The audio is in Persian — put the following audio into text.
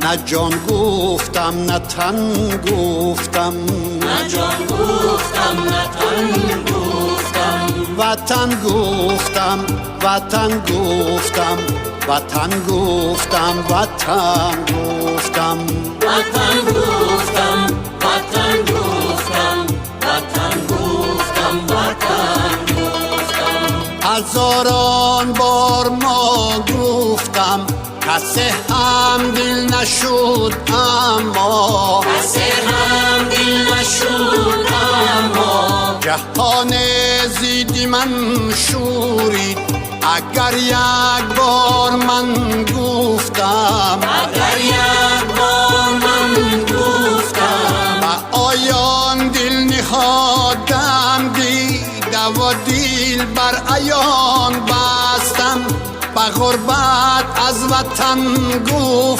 نه جان گفتم نه تن گفتم، نه جان گفتم نه تن گفتم. وطن گفتم وطن گفتم، وطن گفتم وطن گفتم، وطن گفتم وطن گفتم، وطن گفتم وطن گفتم. هزاران بار ما گفتم کسی هم دل نشد، اما کسی هم دل نشد، اما جهان زیدی من شورید. اگر یک بار من گفتم، اگر یک بار من گفتم، و آیان دل نهادم دیده و دل بر عیان بستم. به غربت از وطن گفت